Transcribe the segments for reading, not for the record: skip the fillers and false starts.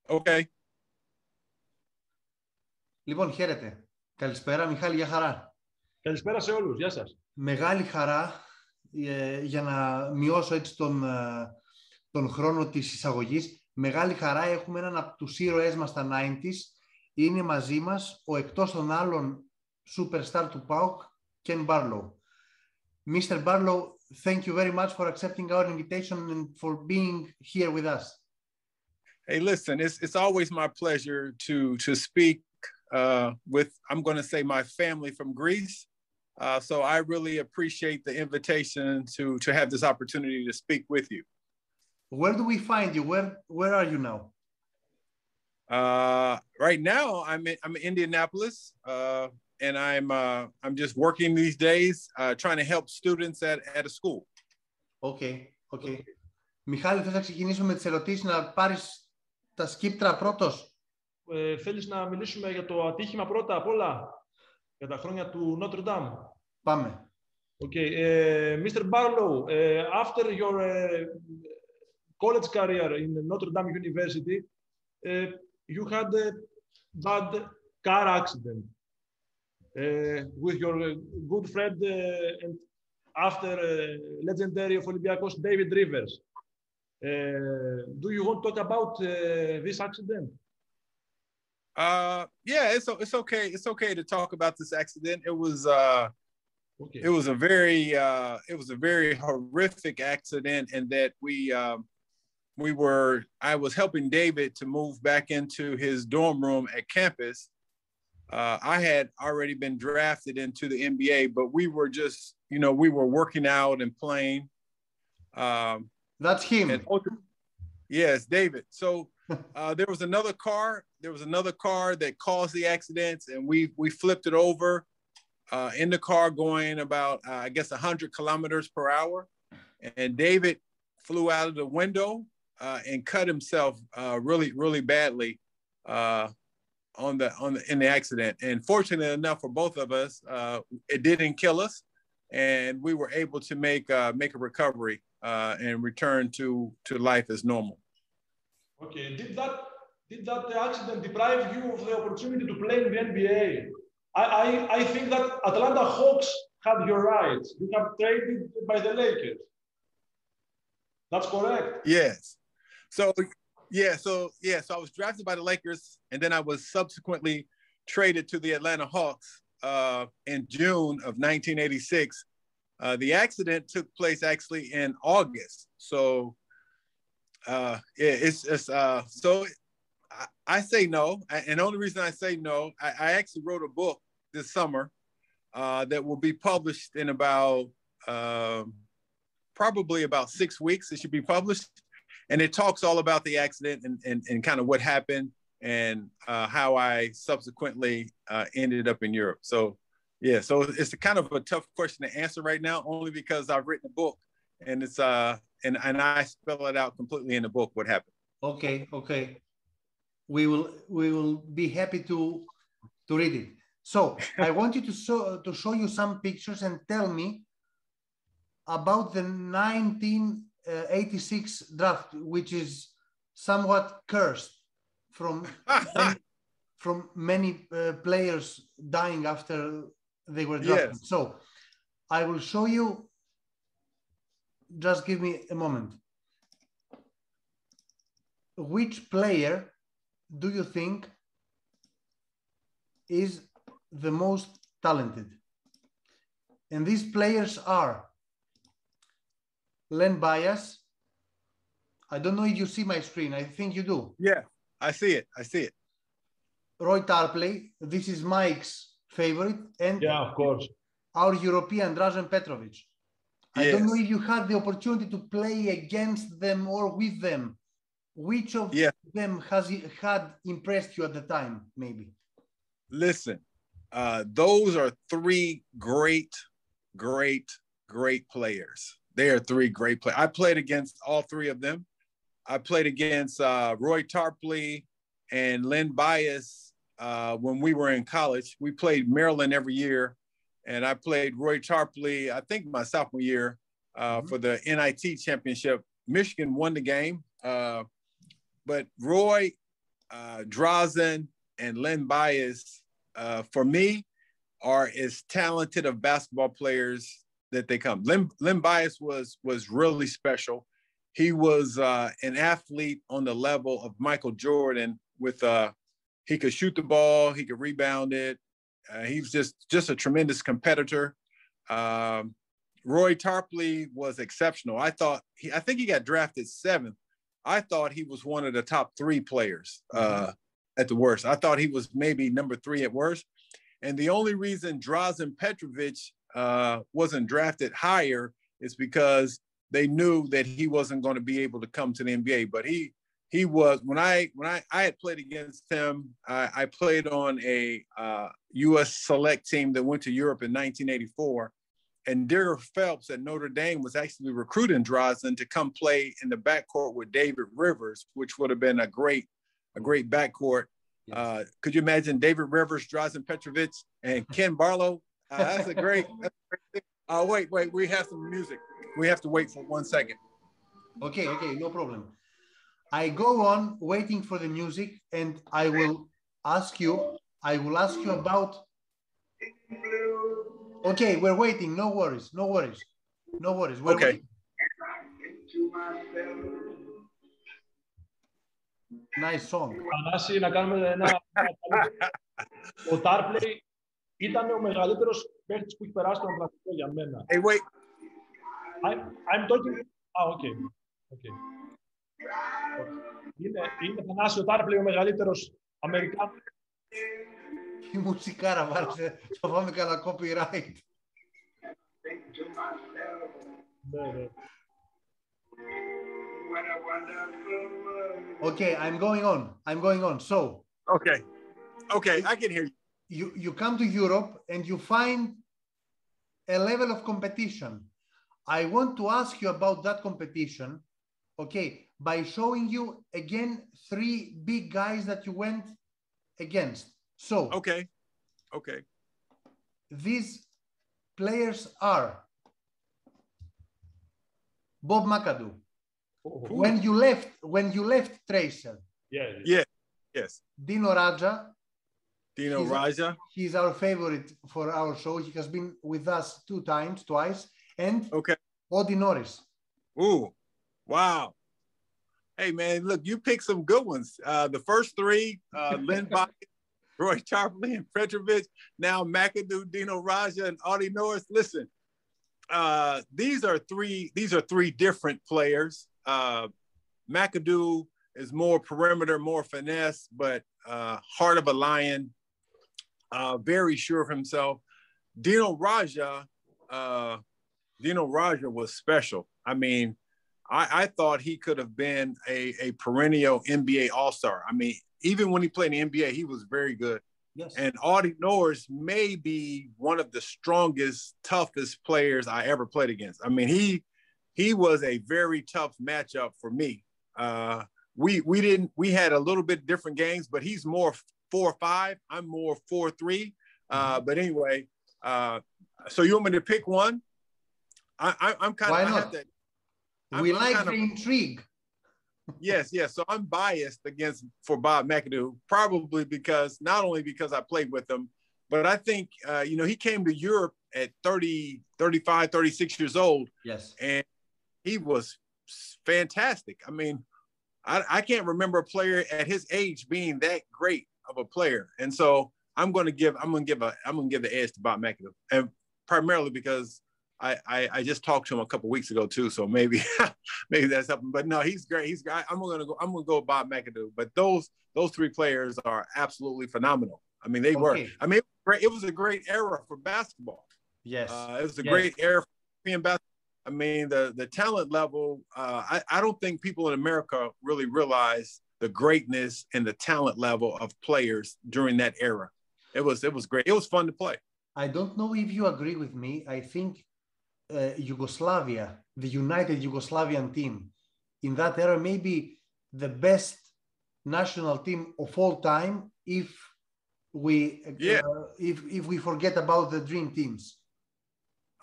Okay. Λοιπόν, χαίρετε. Καλησπέρα, Μιχάλη, για χαρά. Καλησπέρα σε όλους, γεια σας. Μεγάλη χαρά για να μειώσω έτσι τον χρόνο της εισαγωγής. Μεγάλη χαρά, έχουμε έναν από τους ήρωές μας στα 90s. Είναι μαζί μας ο εκτός των άλλων superstar του ΠΑΟΚ, Ken Barlow. Mr. Barlow, thank you very much for accepting our invitation and for being here with us. Hey, listen, it's always my pleasure to speak with, I'm going to say, my family from Greece. So I really appreciate the invitation to have this opportunity to speak with you. Where do we find you? Where are you now? Right now, I'm in Indianapolis, and I'm just working these days, trying to help students at a school. Okay. Μιχάλη, θες να ξεκινήσουμε με τις ερωτήσεις, να πάρεις τα σκύπτρα πρώτος? Θέλεις να μιλήσουμε για το ατύχημα πρώτα απ' όλα, για τα χρόνια του Notre Dame? Πάμε. Okay, Mr. Barlow, after your college career in Notre Dame University, you had a bad car accident with your good friend and after legendary of Olympiacos David Rivers. Do you want to talk about this accident? Yeah, it's okay. It's okay to talk about this accident. It was a very horrific accident, and that I was helping David to move back into his dorm room at campus. I had already been drafted into the NBA, but we were just, we were working out and playing. That's him. Yes, David. So there was another car that caused the accident, and we flipped it over in the car going about, I guess, 100 kilometers per hour. And David flew out of the window and cut himself really, really badly in the accident. And fortunately enough for both of us, it didn't kill us, and we were able to make a recovery and return to life as normal. Okay. Did that accident deprive you of the opportunity to play in the NBA? I think that Atlanta Hawks had your rights. You have traded by the Lakers. That's correct? Yes. So I was drafted by the Lakers, and then I was subsequently traded to the Atlanta Hawks in June of 1986. The accident took place actually in August. So I say no. And the only reason I say no, I actually wrote a book this summer that will be published in probably about 6 weeks. It should be published. And it talks all about the accident and kind of what happened and how I subsequently ended up in Europe. So, yeah, so it's kind of a tough question to answer right now, only because I've written a book and it's and I spell it out completely in the book what happened. Okay. We will be happy to read it. So I want you to show you some pictures and tell me about the 1986 draft, which is somewhat cursed from many players dying after they were drafted. Yes. So I will show you. Just give me a moment. Which player do you think is the most talented? And these players are Len Bias. I don't know if you see my screen. I think you do. Yeah, I see it. Roy Tarpley. This is Mike's favorite. And yeah, of course. Our European, Dražen Petrovic. I don't know if you had the opportunity to play against them or with them. Which of them had impressed you at the time, maybe? Listen, those are three great players. They are three great players. I played against all three of them. I played against Roy Tarpley and Len Bias when we were in college. We played Maryland every year. And I played Roy Tarpley, I think my sophomore year, for the NIT championship. Michigan won the game. But Roy Drazen and Len Bias, for me, are as talented of basketball players that they come. Len Bias was really special. He was an athlete on the level of Michael Jordan. With he could shoot the ball, he could rebound it. He was just a tremendous competitor. Roy Tarpley was exceptional. I think he got drafted 7th. I thought he was one of the top 3 players at the worst. I thought he was maybe number 3 at worst. And the only reason Drazen Petrovic wasn't drafted higher is because they knew that he wasn't going to be able to come to the NBA. But he was, when I had played against him, I played on a U.S. select team that went to Europe in 1984. And Derek Phelps at Notre Dame was actually recruiting Drazen to come play in the backcourt with David Rivers, which would have been a great backcourt. Yes. Could you imagine David Rivers, Drazen Petrovic, and Ken Barlow? That's a great thing. Wait, we have some music. We have to wait for 1 second. Okay, no problem. I go on waiting for the music, and I will ask you about. Okay, we're waiting. No worries. We're okay. Waiting. Nice song. Ανάση, να κάνουμε ένα... Ο Tarpley ήταν ο μεγαλύτερος παίκτης που έχει περάσει τον Αθλητικό για μένα. Hey, wait. I'm talking... Okay. Είναι Θανάση ο Tarpley ο μεγαλύτερος Αμερικάνος. Η μουσικάρα βάλτε, θα πάμε καλά copyright. Ναι. Okay, I'm going on. So. Okay, I can hear you. You come to Europe and you find a level of competition. I want to ask you about that competition, okay, by showing you again 3 big guys that you went against. So. Okay. These players are Bob McAdoo. When you left Tracer. Yeah. Yes. Dino Raja. He's our favorite for our show. He has been with us twice. And Odi Norris. Ooh, wow. Hey, man, look, you picked some good ones. The first 3, Len Bias, Roy Tarpley, and Petrovic. Now McAdoo, Dino Raja, and Odi Norris. Listen, these are 3 different players. McAdoo is more perimeter, more finesse, but heart of a lion, very sure of himself. Dino Raja was special. I mean, I thought he could have been a perennial NBA All-Star. I mean, even when he played in the NBA, he was very good. Yes. And Odi Norris may be one of the strongest, toughest players I ever played against. I mean, he was a very tough matchup for me. We had a little bit different games, but he's more 4-5. I'm more 4-3. But anyway, so you want me to pick one? I'm kind of. Why not? We like the intrigue. Yes. So I'm biased for Bob McAdoo, probably not only because I played with him, but I think, he came to Europe at 30, 35, 36 years old. Yes. And he was fantastic. I mean, I can't remember a player at his age being that great of a player. And so I'm going to give the edge to Bob McAdoo, and primarily because I just talked to him a couple of weeks ago too, so maybe that's something. But no, he's great. I'm gonna go with Bob McAdoo. But those 3 players are absolutely phenomenal. I mean, they were. I mean, it was a great era for basketball. Yes, it was a great era for European basketball. I mean, the talent level. I don't think people in America really realize the greatness and the talent level of players during that era. It was great. It was fun to play. I don't know if you agree with me. I think Yugoslavia, the United Yugoslavian team, in that era, maybe the best national team of all time. If we forget about the dream teams.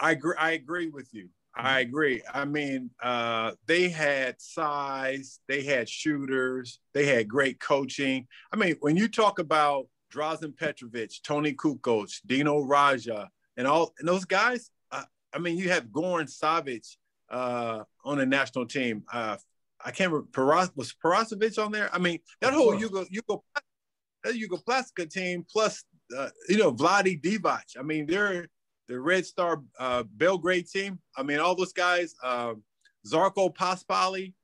I agree with you. I agree. I mean, they had size, they had shooters, they had great coaching. I mean, when you talk about Drazen Petrovic, Tony Kukoc, Dino Raja, and those guys, I mean, you have Goran Savic on the national team. I can't remember, was Perasovic on there? I mean, that whole Jugoplastica team plus, Vlade Divac. I mean, they're the Red Star Belgrade team. I mean, all those guys, Zarko Paspali.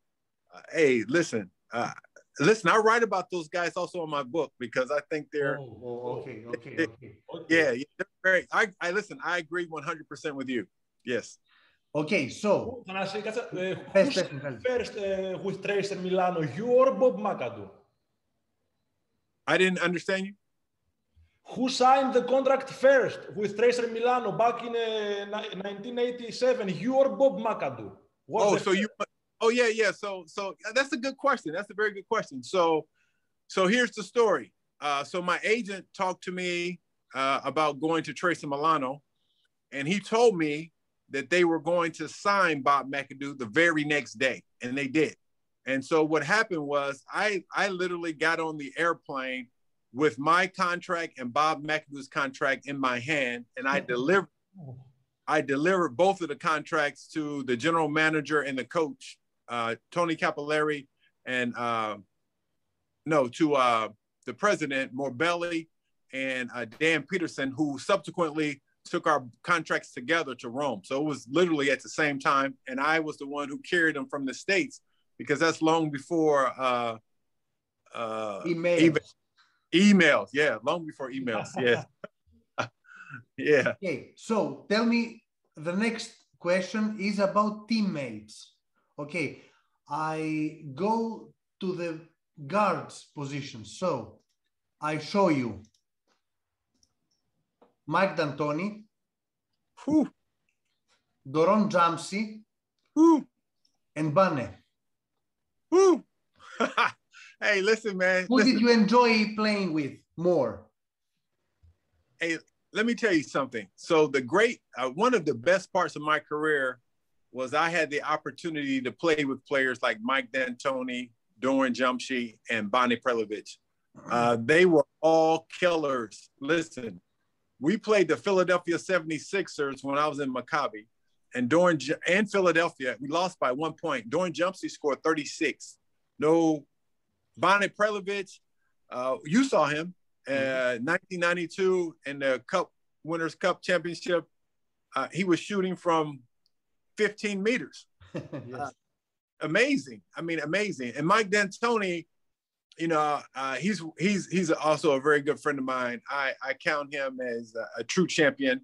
Hey, listen, I write about those guys also in my book because I think they're Okay. Yeah, they're very. I listen. I agree 100% with you. Yes. Okay, so who's first with Tracer Milano, you or Bob McAdoo? I didn't understand you. Who signed the contract first with Tracer Milano back in 1987? You or Bob McAdoo? Yeah. So that's a good question. That's a very good question. So here's the story. So my agent talked to me about going to Tracer Milano, and he told me that they were going to sign Bob McAdoo the very next day, and they did. And so what happened was I literally got on the airplane with my contract and Bob McAdoo's contract in my hand, and I delivered both of the contracts to the general manager and the coach, Tony Capilleri, and to the president, Morbelli, and Dan Peterson, who subsequently took our contracts together to Rome. So it was literally at the same time, and I was the one who carried them from the States because that's long before emails. Yeah, long before emails. Yeah. Yeah. Okay, so tell me, the next question is about teammates. Okay, I go to the guards position. So I show you Mike D'Antoni, Doron Jamsi, and Bane. Hey, listen, man. Who did you enjoy playing with more? Hey, let me tell you something. So one of the best parts of my career was I had the opportunity to play with players like Mike D'Antoni, Doran Jamshi, and Bane Prelovic. They were all killers. Listen, we played the Philadelphia 76ers when I was in Maccabi, and Philadelphia, we lost by 1 point. Doran Jamshi scored 36. No, Bane Prelovic, you saw him, 1992 in the Winners' Cup Championship. He was shooting from 15 meters. Yes. Amazing. I mean, amazing. And Mike D'Antoni, he's also a very good friend of mine. I count him as a true champion.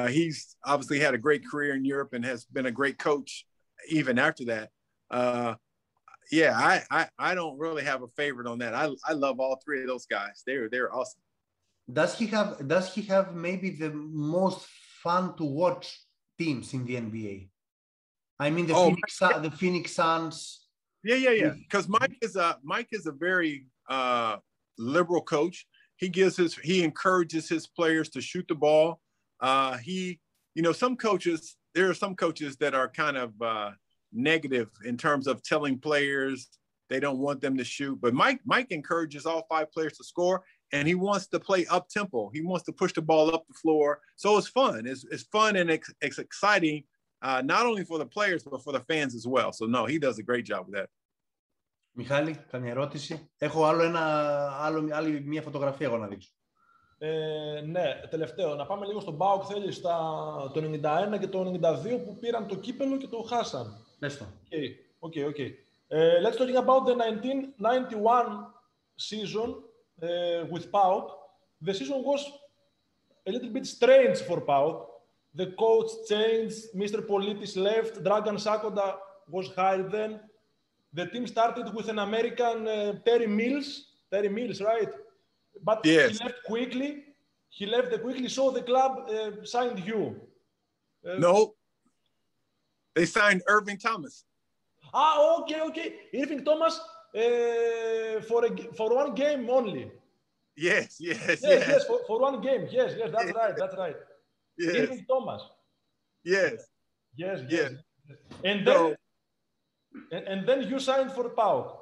He's obviously had a great career in Europe and has been a great coach even after that. I don't really have a favorite on that. I love all three of those guys. They're awesome. Does he have maybe the most fun to watch teams in the NBA? I mean the Phoenix Suns. Yeah. Because Mike is a very liberal coach. He encourages his players to shoot the ball. There are some coaches that are kind of negative in terms of telling players they don't want them to shoot. But Mike encourages all 5 players to score, and he wants to play up tempo. He wants to push the ball up the floor. So it's fun. It's fun and it's exciting, not only for the players but for the fans as well. So no, he does a great job with that. Μιχάλη, καμία ερώτηση? Έχω άλλη μια φωτογραφία εγώ να δείξω. Ναι, τελευταίο. Να πάμε λίγο στον ΠΑΟΚ, θέλεις, το 91 και το 92 που πήραν το Κύπελλο και το χάσαν. Πες το. Okay. Let's talk about the 1991 season with PAOK. The season was a little bit strange for PAOK. The coach changed, Mr. Politis left, Dragan Sakoda was hired then. The team started with an American Terry Mills, right? But yes. He left quickly, so the club signed you. No, they signed Irving Thomas. Okay. Irving Thomas for one game only. Yes. For one game. Yes, that's right. Yes. Irving Thomas. Yes. And then, and then you signed for PAOK.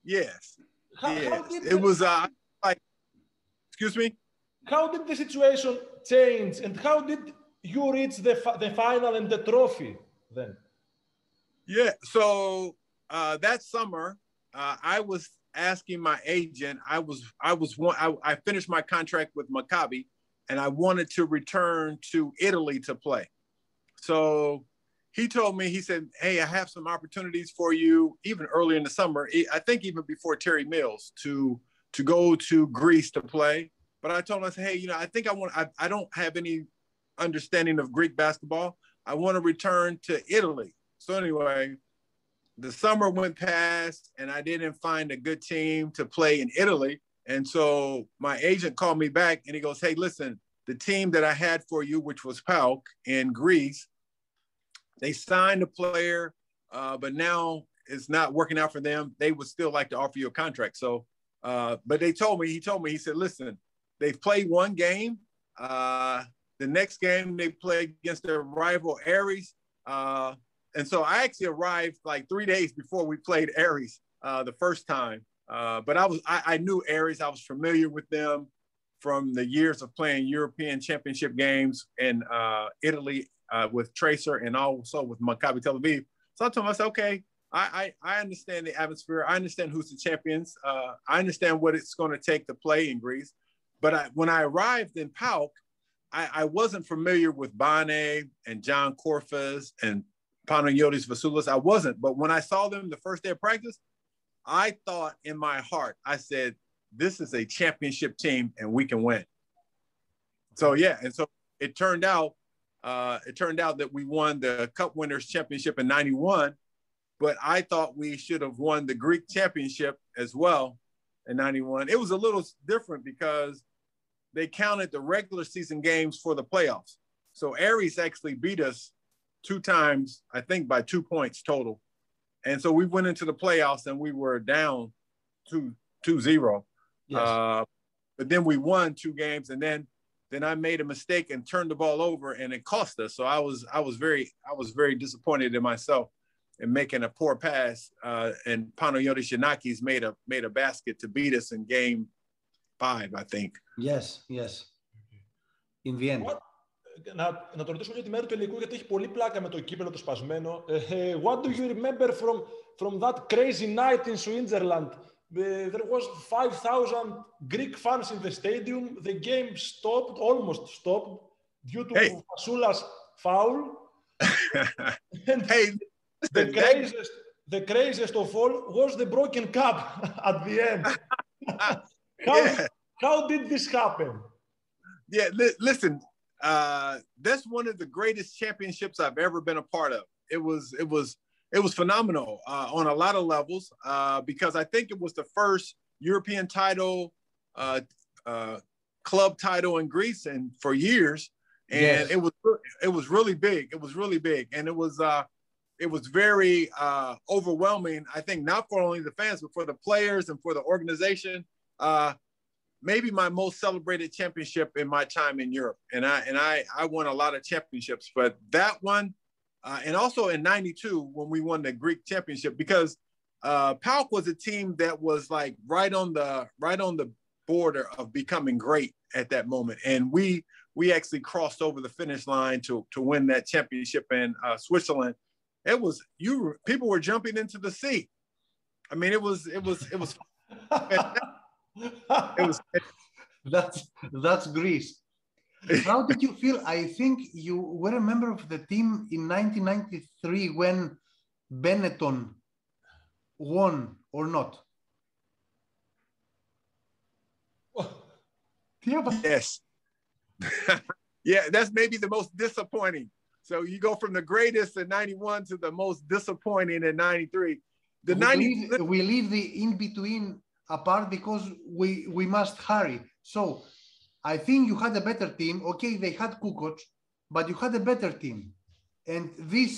Yes. How did it was like, excuse me? How did the situation change, and how did you reach the final and the trophy then? Yeah, so that summer, I was asking my agent. I finished my contract with Maccabi, and I wanted to return to Italy to play. So he told me, he said, "Hey, I have some opportunities for you." Even early in the summer, I think even before Terry Mills, to go to Greece to play. But I told him, I said, "Hey, you know, I think I don't have any understanding of Greek basketball. I want to return to Italy." So anyway, the summer went past and I didn't find a good team to play in Italy. And so my agent called me back and he goes, "Hey, listen, the team that I had for you, which was PAOK in Greece, they signed a player, but now it's not working out for them. They would still like to offer you a contract." So, but he told me, he said, "Listen, they've played one game. The next game they played against their rival Aries. And so I actually arrived like 3 days before we played Aries the first time. But I knew Aries. I was familiar with them from the years of playing European Championship games in Italy with Tracer and also with Maccabi Tel Aviv. So I told him, I said, "Okay, I understand the atmosphere. I understand who's the champions. I understand what it's going to take to play in Greece." But when I arrived in PAOK, I wasn't familiar with Bane and John Korfas and Panayotis Vasoulas. I wasn't. But when I saw them the first day of practice, I thought in my heart, I said, "This is a championship team and we can win." So yeah, and so it turned out that we won the Cup Winners' Championship in '91, but I thought we should have won the Greek Championship as well in '91. It was a little different because they counted the regular season games for the playoffs. So Aries actually beat us 2 times, I think by 2 points total. And so we went into the playoffs and we were down 2-0. Yes. But then we won 2 games, and then I made a mistake and turned the ball over and it cost us. So I was very disappointed in myself in making a poor pass. And Panayotis Yanakis made a basket to beat us in game 5, I think. Yes. In the end. Να το ρωτήσω για τη μέρα του ελληνικού, γιατί έχει πολύ πλάκα με το κύπελλο το σπασμένο. What do you remember from that crazy night in Switzerland? There was 5,000 Greek fans in the stadium. The game almost stopped due to Vasoulas' foul. And the craziest of all was the broken cup at the end. How did this happen? Yeah, listen, that's one of the greatest championships I've ever been a part of. It was phenomenal on a lot of levels because I think it was the first European title, club title in Greece and for years. And yes. it was really big. It was really big. And it was very overwhelming, I think, not for only the fans, but for the players and for the organization. Maybe my most celebrated championship in my time in Europe. And I won a lot of championships, but that one, and also in '92 when we won the Greek championship, because PAOK was a team that was like right on the border of becoming great at that moment. And we actually crossed over the finish line to win that championship in Switzerland. People were jumping into the sea. I mean, it was That's Greece. How did you feel? I think you were a member of the team in 1993 when Benetton won, or not? Yes. Yeah, that's maybe the most disappointing. So you go from the greatest in '91 to the most disappointing in '93. We leave the in-between apart because we must hurry. So I think you had a better team. Okay, they had Kukoc, but you had a better team. And this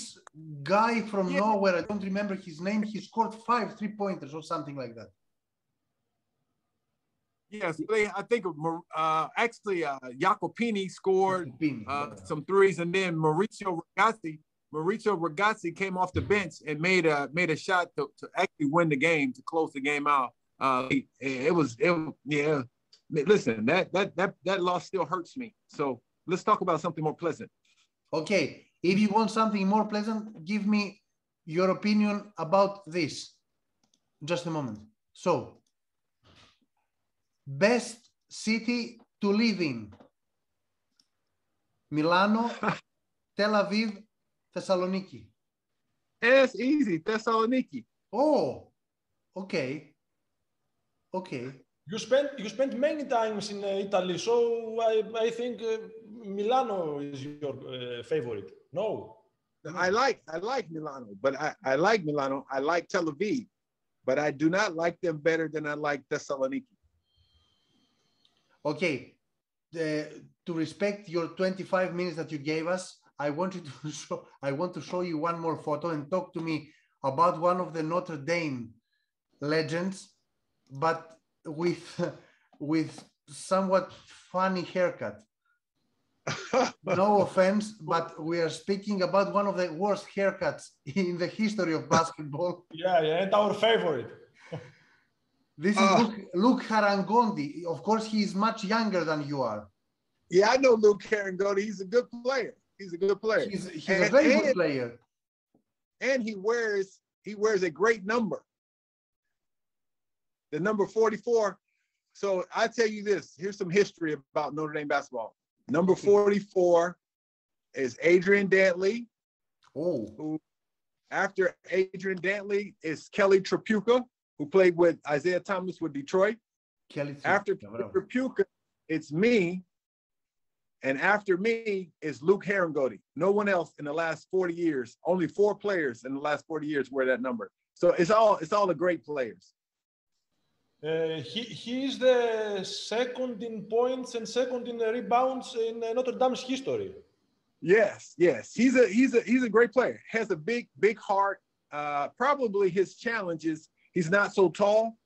guy from nowhere, I don't remember his name, he scored 5 3-pointers or something like that. Yes, I think actually Jacopini scored some threes, and then Mauricio Ragazzi, Maurizio Ragazzi came off the bench and made a shot to actually win the game, to close the game out. Yeah. Listen, that loss still hurts me. So let's talk about something more pleasant. Okay, if you want something more pleasant, give me your opinion about this. Just a moment. So, best city to live in: Milano, Tel Aviv, Thessaloniki. It's easy, Thessaloniki. Oh, okay. Okay. You spent many times in Italy, so I think Milano is your favorite. No. I like Milano, but I like Milano. I like Tel Aviv, but I do not like them better than I like Thessaloniki. Okay. To respect your 25 minutes that you gave us, I want to show you one more photo and talk to me about one of the Notre Dame legends, but with somewhat funny haircut. No offense, but we are speaking about one of the worst haircuts in the history of basketball. Yeah, and our favorite. This is Luke Harangondi. Of course, he is much younger than you are. Yeah, I know Luke Harangondi. He's a good player. He's a good player. He's a very good player. And he wears a great number. The number 44. So I tell you this, here's some history about Notre Dame basketball. Number 44 is Adrian Dantley. Oh. Who, after Adrian Dantley is Kelly Tripucka, who played with Isaiah Thomas with Detroit. After Tripucka, it's me. And after me is Luke Harangondi. No one else in the last 40 years, only 4 players in the last 40 years wear that number. So it's all the great players. He is the second in points and second in rebounds in Notre Dame's history. Yes. He's a great player. Has a big heart. Probably his challenge is he's not so tall,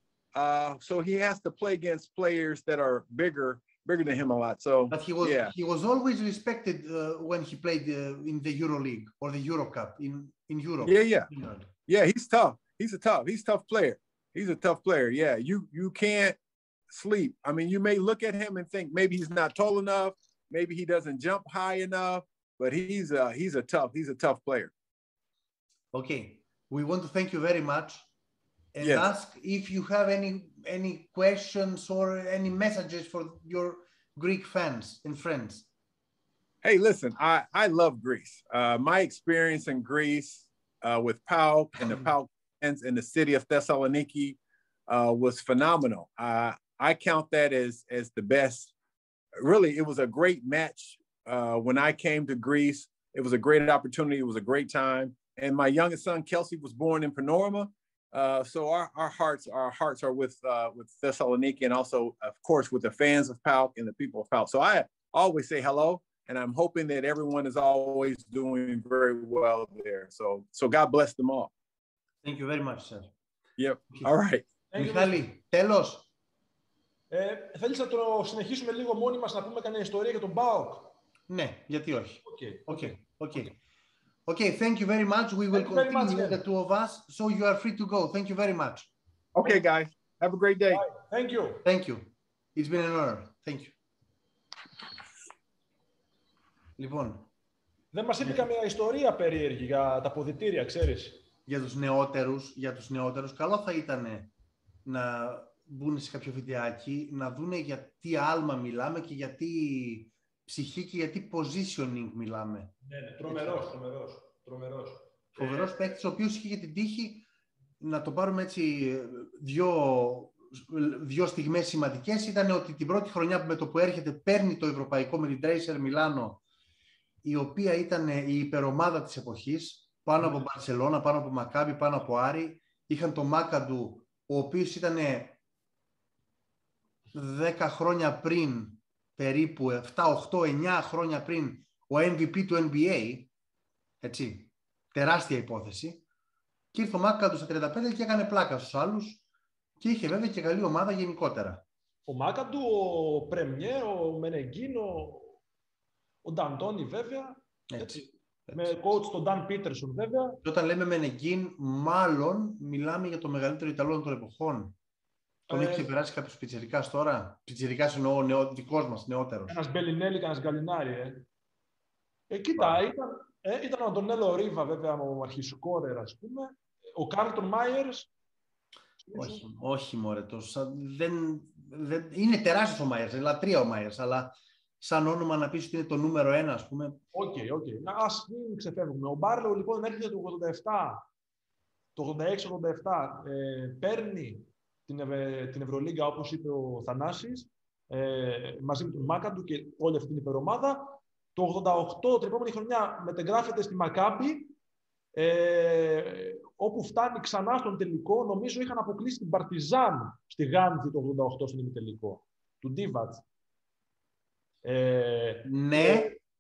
so he has to play against players that are bigger than him a lot. So, but he was always respected when he played in the EuroLeague or the Euro Cup in Europe. Yeah. He's tough. He's a tough player. He's a tough player. Yeah, you can't sleep. I mean, you may look at him and think maybe he's not tall enough, maybe he doesn't jump high enough, but he's a tough player. Okay, we want to thank you very much and ask if you have any questions or any messages for your Greek fans and friends. Hey, listen, I love Greece. My experience in Greece with PAOK and the PAOK in the city of Thessaloniki was phenomenal. I count that as the best. Really, it was a great match. When I came to Greece, it was a great opportunity. It was a great time. And my youngest son, Kelsey, was born in Panorama. So our hearts are with Thessaloniki, and also, of course, with the fans of PAOK and the people of PAOK. So I always say hello, and I'm hoping that everyone is always doing very well there. So God bless them all. Thank you very much, sir. Yep. All right. Μιχάλη, τέλος. Θέλεις να το συνεχίσουμε λίγο μόνοι μας, να πούμε κανένα ιστορία για τον ΠΑΟΚ? Ναι, γιατί όχι. Okay, thank you very much. We will continue, the two of us, so you are free to go. Thank you very much. Okay, guys. Have a great day. Bye. Thank you. Thank you. It's been an honor. Thank you. Λοιπόν. Δεν μας είπε καμία ιστορία περίεργη για τα ποδητήρια, ξέρεις? Για τους νεότερους, καλό θα ήταν να μπουν σε κάποιο βιντεάκι, να δούνε για τι άλμα μιλάμε και για τι ψυχή και για τι positioning μιλάμε. Ναι, τρομερός. Φοβερός παίκτης, ο οποίος είχε την τύχη να το πάρουμε έτσι δύο στιγμές σημαντικές. Ήταν ότι την πρώτη χρονιά με το που έρχεται παίρνει το ευρωπαϊκό με την Tracer Milano, η οποία ήταν η υπερομάδα της εποχής, πάνω από Μπαρσελόνα, πάνω από Μακάμπι, πάνω από Άρη. Είχαν τον Μάκαντου, ο οποίος ήταν 10 χρόνια πριν, περίπου 7, 8, 9 χρόνια πριν, ο MVP του NBA, έτσι, τεράστια υπόθεση. Και ήρθε ο Μάκαντου στα 35 και έκανε πλάκα στους άλλους και είχε βέβαια και καλή ομάδα γενικότερα. Ο Μάκαντου, ο Πρεμιέ, ο Μενεγκίνο, ο Νταντόνι βέβαια, έτσι. Με coach τον Dan Peterson βέβαια. Και όταν λέμε Μενεγκίν, μάλλον μιλάμε για το μεγαλύτερο Ιταλό των εποχών. Τον έχει ξεπεράσει κάποιος πιτσιρικάς τώρα. Πιτσιρικάς εννοώ δικός μας, νεότερος. Ένας Μπελινέλη και ένας Γκαλινάρη. Κοίτα, ήταν ο Αντωνέλο Ρίβα βέβαια ο αρχισκόρερ, ας πούμε. Ο Κάρλτον Μάιερς. Όχι μωρέ, είναι τεράστιος ο Μάιερς, λατρεία ο Μάιερς, αλλά σαν όνομα να πεις ότι είναι το νούμερο 1, ας πούμε. Οκ. Ας μην ξεφεύγουμε. Ο Μπάρλοου λοιπόν έρχεται το 87, το 86-87, παίρνει την Ευρωλίγκα, όπως είπε ο Θανάσης, μαζί με τον Μάκαντου και όλη αυτή την υπερομάδα. Το 88, την επόμενη χρονιά, μετεγράφεται στη Μακάμπι, όπου φτάνει ξανά στον τελικό. Νομίζω είχαν αποκλείσει την Παρτιζάν στη Γάνδη το 88 στον ημιτελικό, του Ντίβατς.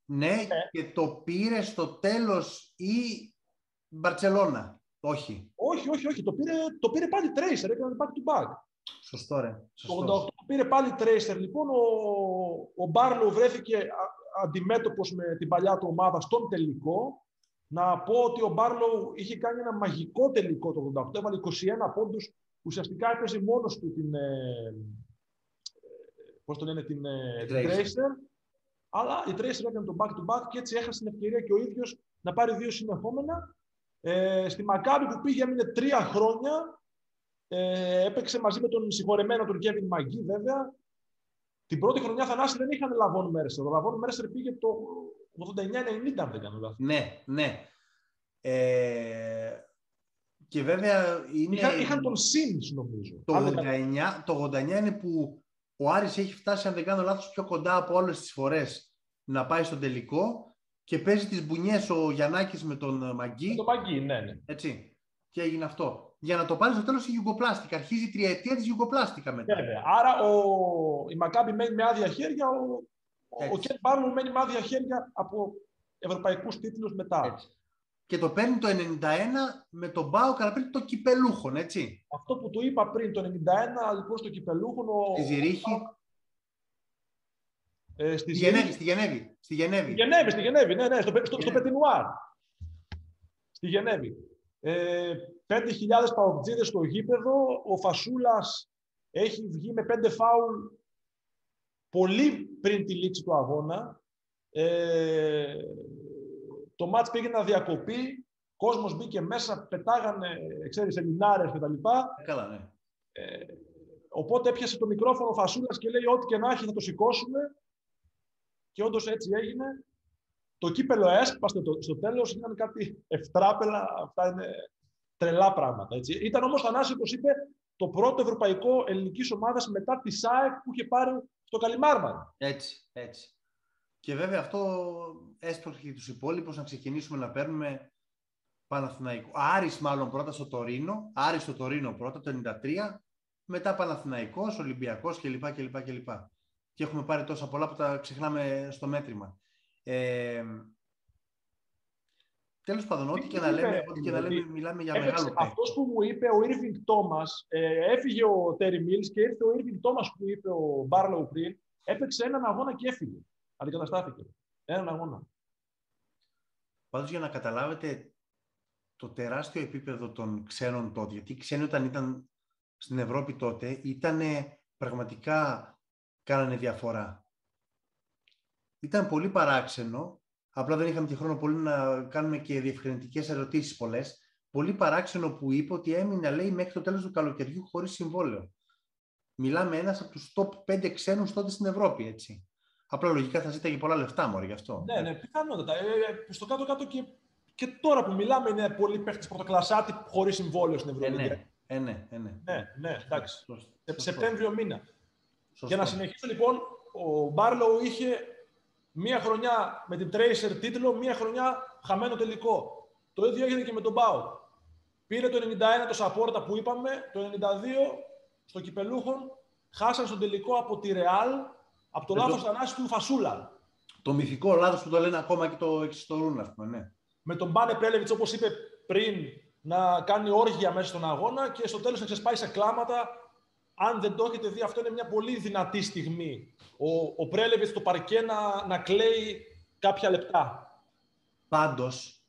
Ναι, και το πήρε στο τέλος η Μπαρτσελώνα. Όχι. Το πήρε πάλι Tracer, έκανε back to back. Σωστό ρε. Το 88 το πήρε πάλι Tracer. Λοιπόν, ο Μπάρλοου βρέθηκε αντιμέτωπος με την παλιά του ομάδα στον τελικό. Να πω ότι ο Μπάρλοου είχε κάνει ένα μαγικό τελικό το 88, έβαλε 21 πόντους, ουσιαστικά έπαιζε μόνος του την Tracer, αλλά η Tracer έκανε το back-to-back και έτσι έχασε την ευκαιρία και ο ίδιος να πάρει 2 συνεχόμενα. Στη Μακάμπι που πήγε έμεινε 3 χρόνια, έπαιξε μαζί με τον συγχωρεμένο τον Κέβιν Μαγκί βέβαια. Την πρώτη χρονιά Θανάση δεν είχαν Λαβόν Μέρσερ. Ο Λαβόν Μέρσερ πήγε το 89-90, αν δεν κάνω λάθος. Ναι. Και βέβαια είχαν τον Sims, νομίζω. Το 89 είναι που ο Άρης έχει φτάσει, αν δεν κάνω λάθος, πιο κοντά από όλες τις φορές να πάει στον τελικό και παίζει τις μπουνιές ο Γιαννάκης με τον Μαγκί. Με τον Μαγκί, ναι. Έτσι. Και έγινε αυτό. Για να το πάρει στο τέλος η Γιουγκοπλάστικα. Αρχίζει η τριετία της Γιουγκοπλάστικα μετά. Βέβαια. Άρα η Μακάμπι μένει με άδεια χέρια, ο Κεν Μπάρλοου μένει με άδεια χέρια από ευρωπαϊκούς τίτλους μετά. Έτσι. Και το παίρνει το 91 με τον ΠΑΟΚ, αλλά πριν το Κυπελλούχων, έτσι. Αυτό που του είπα πριν, το 91, λοιπόν, στο Κυπελλούχων. Στη Ζηρίχη. Στη Γενέβη, ναι, στο Πετινουάρ. Στη Γενέβη. 5.000 παοκτζίδες στο γήπεδο. Ο Φασούλας έχει βγει με 5 φάουλ πολύ πριν τη λήξη του αγώνα. Το μάτς πήγε να διακοπεί. Κόσμος μπήκε μέσα, πετάγανε, ξέρεις, ελληνάρες κτλ. Καλά, ναι. Οπότε έπιασε το μικρόφωνο ο Φασούλας και λέει ό,τι και να έχει θα το σηκώσουμε. Και όντως έτσι έγινε. Το κύπελλο έσπασε στο τέλος, ήταν κάτι ευτράπελα, αυτά είναι τρελά πράγματα. Έτσι. Ήταν όμως, Θανάση, όπως είπε, το πρώτο ευρωπαϊκό ελληνικής ομάδας μετά τη ΣΑΕΚ που είχε πάρει στο Καλιμάρμαρο. Έτσι. Και βέβαια αυτό έσπρωχε τους υπόλοιπους να ξεκινήσουμε να παίρνουμε Παναθηναϊκό. Άρης μάλλον πρώτα στο Τωρίνο, Άρης στο Τωρίνο πρώτα το 93, μετά Παναθηναϊκός, Ολυμπιακός κλπ. Και έχουμε πάρει τόσα πολλά που τα ξεχνάμε στο μέτρημα. Τέλος πάντων, ό,τι και να λέμε, μιλάμε για μεγάλο παίκτη. Αυτός που μου είπε ο Irving Thomas, έφυγε ο Terry Mills και ήρθε ο Irving Thomas που είπε ο Barlow πριν, έπαιξε έναν αγώνα και έφυγε. Αντικαταστάθηκε. Έναν αγώνα. Πάντως για να καταλάβετε το τεράστιο επίπεδο των ξένων τότε, γιατί οι ξένοι όταν ήταν στην Ευρώπη τότε, ήταν πραγματικά, κάνανε διαφορά. Ήταν πολύ παράξενο, απλά δεν είχαμε και χρόνο πολύ να κάνουμε και διευκρινητικές ερωτήσεις πολλές. Πολύ παράξενο που είπε ότι έμεινε, λέει, μέχρι το τέλος του καλοκαιριού χωρίς συμβόλαιο. Μιλάμε ένας από τους top 5 ξένους τότε στην Ευρώπη, έτσι. Απλά λογικά θα ζήταγε πολλά λεφτά, μωρέ, γι' αυτό. Ναι, πιθανότατα. Στο κάτω-κάτω και τώρα που μιλάμε είναι πολύ παίχτης πρωτοκλασάτη χωρίς συμβόλαιο στην Ευρώπη. Ναι, εντάξει. Σεπτέμβριο μήνα. Σωστό. Για να συνεχίσω λοιπόν, ο Barlow είχε μία χρονιά με την Tracer τίτλο, μία χρονιά χαμένο τελικό. Το ίδιο έγινε και με τον ΠΑΟΚ. Πήρε το 91 το Σαπόρτα που είπαμε, το 92 στο Κυπελλούχων, χάσαν στον τελικό από τη Real, από το λάθος Θανάση του Φασούλα. Το μυθικό λάθος που το λένε ακόμα και το εξιστορούν, ας πούμε, ναι. Με τον Μπάνε Πρέλεβιτς, όπως είπε πριν, να κάνει όργια μέσα στον αγώνα και στο τέλος να ξεσπάει σε κλάματα. Αν δεν το έχετε δει, αυτό είναι μια πολύ δυνατή στιγμή. Ο Πρέλεβιτς στο παρκέ να κλαίει κάποια λεπτά. Πάντως,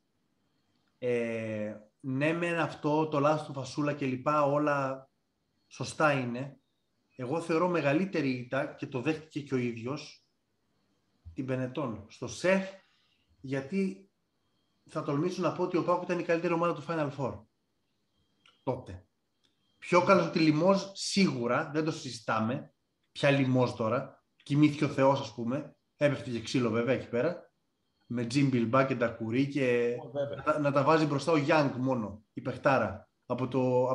ναι μεν αυτό, το λάθος του φασούλα και λοιπά, όλα σωστά είναι. Εγώ θεωρώ μεγαλύτερη ήττα, και το δέχτηκε και ο ίδιος, την Benetton στο σεφ, γιατί θα τολμήσω να πω ότι ο ΠΑΟΚ ήταν η καλύτερη ομάδα του Final Four τότε. Πιο καλός από τη Λιμόζ σίγουρα, δεν το συζητάμε. Ποια Λιμόζ τώρα, κοιμήθηκε ο Θεός, ας πούμε, έπεφτε και ξύλο βέβαια εκεί πέρα, με Τζιμ Μπιλμπά και Ντακουρί, και να τα βάζει μπροστά ο Young μόνο, η παιχτάρα, από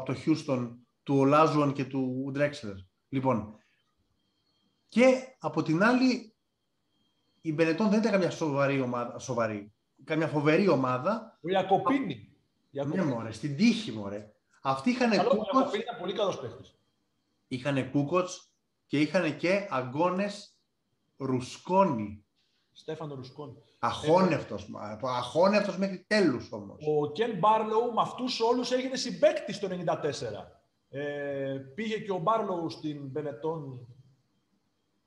το Houston, του Ολάζουαν και του Drexler. Λοιπόν, και από την άλλη, η Benetton δεν ήταν καμιά σοβαρή, καμιά φοβερή ομάδα. Ο Ιακοπίνη. Ναι, μωρέ, στην τύχη, μωρέ. Αυτοί είχαν Κούκοτς. Ήταν πολύ καλός παίχτης. Είχαν Κούκοτς και είχαν και αγώνες Ρουσκόνη. Στέφανο Ρουσκόνη. Αχώνευτος μέχρι τέλους όμως. Ο Ken Barlow με αυτούς όλους έγινε συμπαίκτης το 1994. Πήγε και ο Barlow στην Benetton.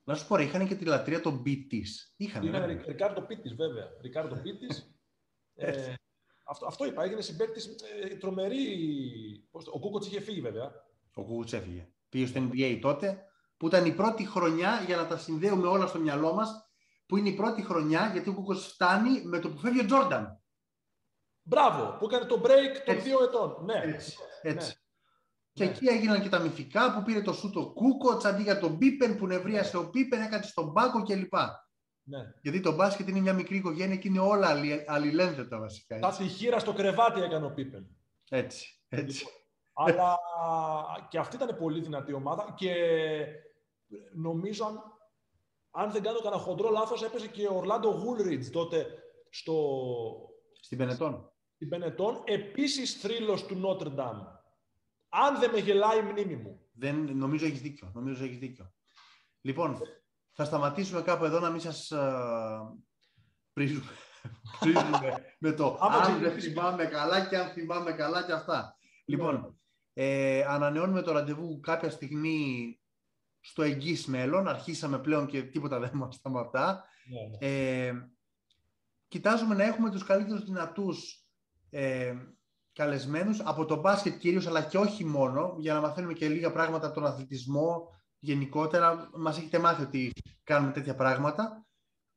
Να σου πω, είχαν και τη λατρεία των Μπίτης. Είχαν Ρικάρντο Πίτης, βέβαια. Ρικάρντο Πίτης. Αυτό είπα, έγινε συμπαίκτης τρομερή. Ο Κούκοτς είχε φύγει, βέβαια. Ο Κούκοτς έφυγε. Πήγε στο NBA τότε, που ήταν η πρώτη χρονιά, για να τα συνδέουμε όλα στο μυαλό μας, που είναι η πρώτη χρονιά, γιατί ο Κούκοτς φτάνει με το που φεύγει ο Τζόρνταν. Μπράβο, που έκανε το break των 2 ετών. Ναι. Έτσι. Ναι. Και εκεί έγιναν και τα μυθικά, που πήρε το σούτ ο Κούκοτς αντί για τον Πίπεν, που νευρίασε ο Πίπεν, έκανε στον πάγκο κλπ. Ναι. Γιατί το μπάσκετ είναι μια μικρή οικογένεια και είναι όλα αλληλένδετα βασικά. Τα τυχήρα στο κρεβάτι έκανε ο Πίπεν. Έτσι. Αλλά και αυτή ήταν πολύ δυνατή ομάδα και νομίζω, αν δεν κάνω κανένα χοντρό λάθος, έπαιζε και ο Ορλάντο Γούλριτς τότε στην Benetton. Στην Benetton, επίσης θρύλος του Νότρνταμ. Αν δεν με γελάει η μνήμη μου. Νομίζω έχεις δίκιο. Λοιπόν, θα σταματήσουμε κάπου εδώ, να μην σας πρίζουμε με το αν δεν θυμάμαι καλά και αν θυμάμαι καλά και αυτά. Λοιπόν, ανανεώνουμε το ραντεβού κάποια στιγμή στο εγγύς μέλλον. Αρχίσαμε πλέον και τίποτα δεν μας σταματά. Κοιτάζουμε να έχουμε τους καλύτερους δυνατούς καλεσμένους από το μπάσκετ κυρίως, αλλά και όχι μόνο, για να μαθαίνουμε και λίγα πράγματα από τον αθλητισμό γενικότερα. Μας έχετε μάθει ότι κάνουμε τέτοια πράγματα.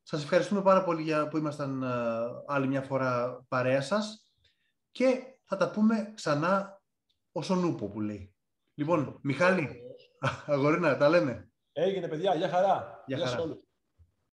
Σας ευχαριστούμε πάρα πολύ που ήμασταν άλλη μια φορά παρέα σας και θα τα πούμε ξανά όσον ούπο, που λέει. Λοιπόν, Μιχάλη, αγορίνα, τα λέμε. Έγινε, παιδιά, για χαρά. Γεια χαρά.